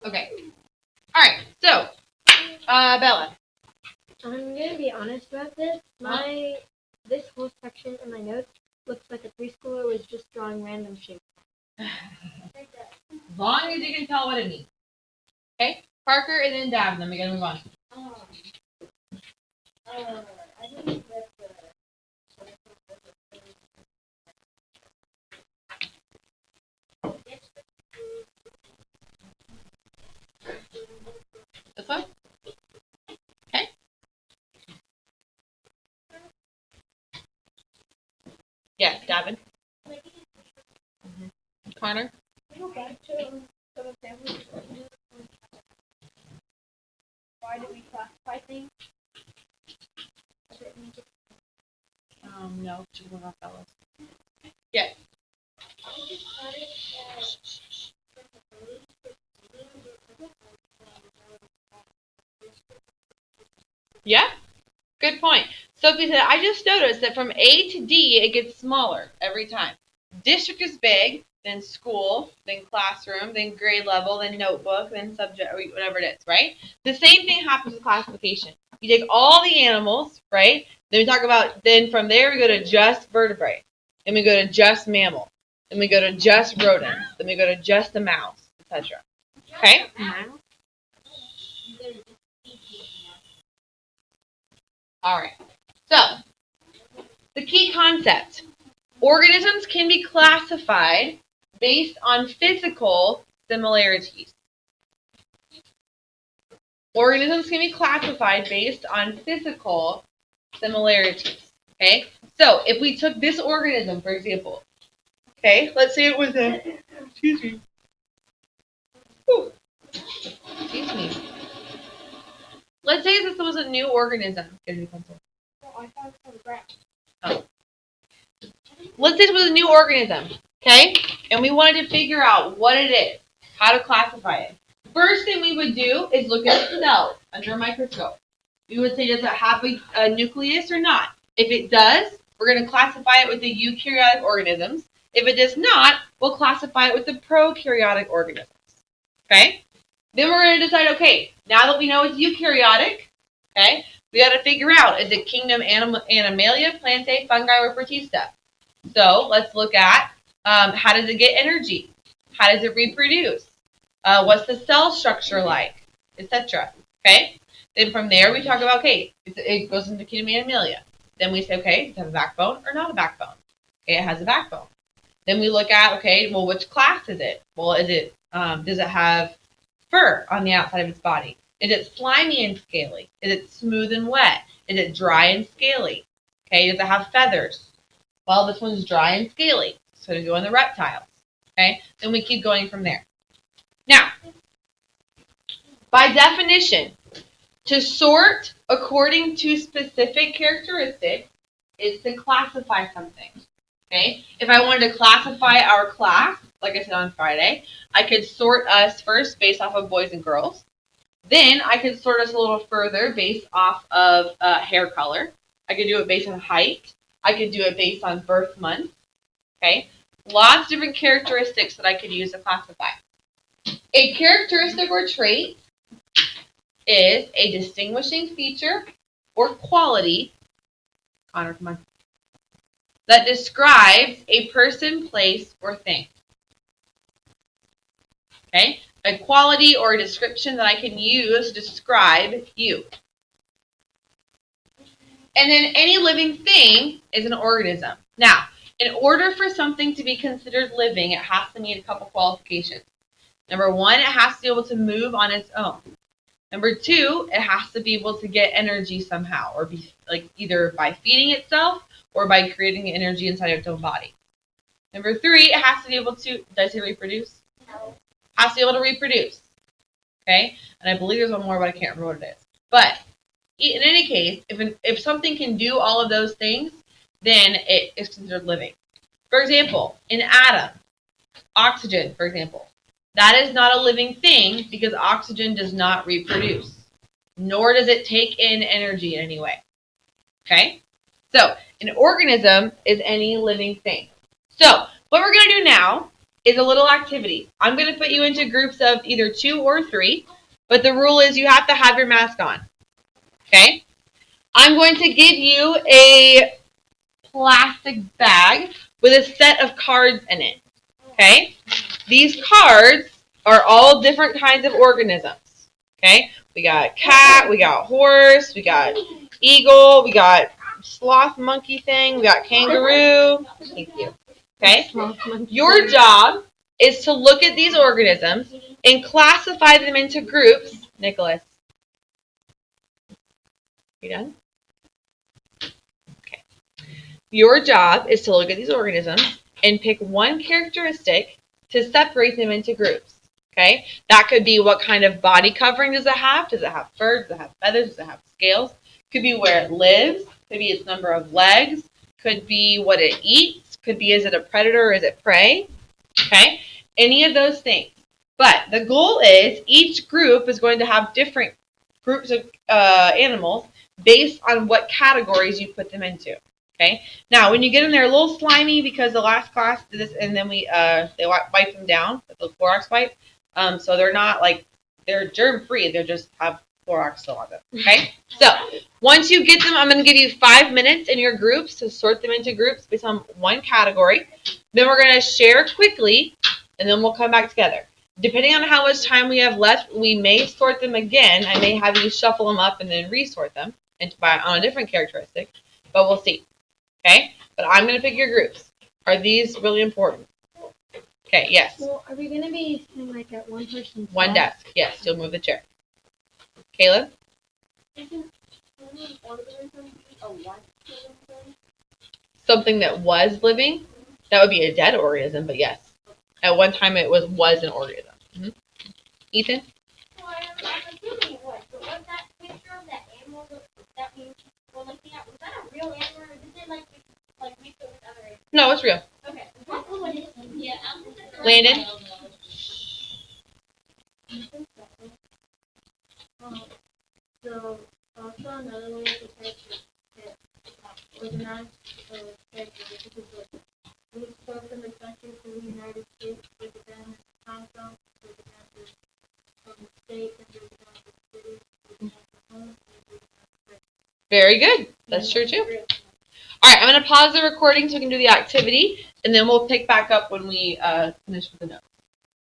Okay. All right. So, Bella. I'm gonna be honest about this. This whole section in my notes looks like a preschooler was just drawing random shapes. As long as you can tell what it means. Okay? Parker and then Davin, then we gotta move on. I think that's This one? Okay. Yes, Davin. Connor? go back to the family. Why do we classify things? No, just one of fellows. Yes. Yeah? Good point. Sophie said, I just noticed that from A to D, it gets smaller every time. District is big, then school, then classroom, then grade level, then notebook, then subject, or whatever it is, right? The same thing happens with classification. You take all the animals, right? Then we talk about, then from there we go to just vertebrate. Then we go to just mammal. Then we go to just rodents. Then we go to just the mouse, etc. Okay? All right. So, the key concept. Organisms can be classified based on physical similarities. Organisms can be classified based on physical similarities. Okay? So, if we took this organism, for example, okay, let's say it was a, excuse me. Whew. Excuse me. Let's say this was a new organism. Oh. Let's say this was a new organism, okay? And we wanted to figure out what it is, how to classify it. First thing we would do is look at its cells under a microscope. We would say, does it have a nucleus or not? If it does, we're going to classify it with the eukaryotic organisms. If it does not, we'll classify it with the prokaryotic organisms. Okay? Then we're going to decide, okay, now that we know it's eukaryotic, okay, we got to figure out, is it kingdom Animalia, Plantae, Fungi, or Protista? So let's look at how does it get energy? How does it reproduce? What's the cell structure like? Etc. Okay? Then from there we talk about, okay, it goes into kingdom Animalia. Then we say, okay, does it have a backbone or not a backbone? Okay, it has a backbone. Then we look at, okay, well, which class is it? Well, is it does it have fur on the outside of its body? Is it slimy and scaly? Is it smooth and wet? Is it dry and scaly? Okay, does it have feathers? Well, this one's dry and scaly, so to go in the reptiles. Okay, then we keep going from there. Now, by definition, to sort according to specific characteristics is to classify something. Okay, if I wanted to classify our class, like I said on Friday, I could sort us first based off of boys and girls. Then I could sort us a little further based off of hair color. I could do it based on height. I could do it based on birth month. Okay, lots of different characteristics that I could use to classify. A characteristic or trait is a distinguishing feature or quality, Connor, come on, that describes a person, place, or thing. Okay, a quality or a description that I can use to describe you. And then any living thing is an organism. Now, in order for something to be considered living, it has to meet a couple qualifications. Number one, it has to be able to move on its own. Number two, it has to be able to get energy somehow, or be like either by feeding itself or by creating energy inside of its own body. Number three, it has to be able to, did I say reproduce? No. Has to be able to reproduce. Okay? And I believe there's one more, but I can't remember what it is. But in any case, if something can do all of those things, then it is considered living. For example, in atom, oxygen, for example, that is not a living thing because oxygen does not reproduce, nor does it take in energy in any way. Okay? So, an organism is any living thing. So, what we're going to do now is a little activity. I'm going to put you into groups of either 2 or 3, but the rule is you have to have your mask on. Okay? I'm going to give you a plastic bag with a set of cards in it. Okay? These cards are all different kinds of organisms. Okay? We got cat, we got horse, we got eagle, we got sloth monkey thing, we got kangaroo. Thank you. Okay? Your job is to look at these organisms and classify them into groups. Nicholas. You done? Okay. Your job is to look at these organisms and pick one characteristic to separate them into groups. Okay? That could be what kind of body covering does it have? Does it have fur? Does it have feathers? Does it have scales? Could be where it lives. Could be its number of legs. Could be what it eats. Could be, is it a predator or is it prey? Okay? Any of those things. But the goal is each group is going to have different groups of animals based on what categories you put them into. Okay? Now, when you get in there a little slimy because the last class did this and then they wipe them down with the Clorox wipe. So they're not like, they're germ free. They just have Clorox still on them. Okay? So once you get them, I'm going to give you 5 minutes in your groups to sort them into groups based on one category. Then we're going to share quickly, and then we'll come back together. Depending on how much time we have left, we may sort them again. I may have you shuffle them up and then resort them on a different characteristic, but we'll see. Okay? But I'm going to pick your groups. Are these really important? Okay, yes. Well, are we going to be sitting like at one person's One desk. Yes, you'll move the chair. Caleb? Something that was living? That would be a dead organism, but yes. At one time it was an organism. Mm-hmm. Ethan? Well, I'm assuming it was, but was that picture of that animal that we were looking at, was that a real animal, or did they like mix it with other animals? No, it's real. Okay. What was it? Yeah, Landon? So, also another way to organize characters is we spoke in the country from the United States, representatives of Hong Kong, representatives from the state, and representatives of the city, representatives of home, and representatives of Very good. That's true too. All right, I'm going to pause the recording so we can do the activity, and then we'll pick back up when we finish with the notes.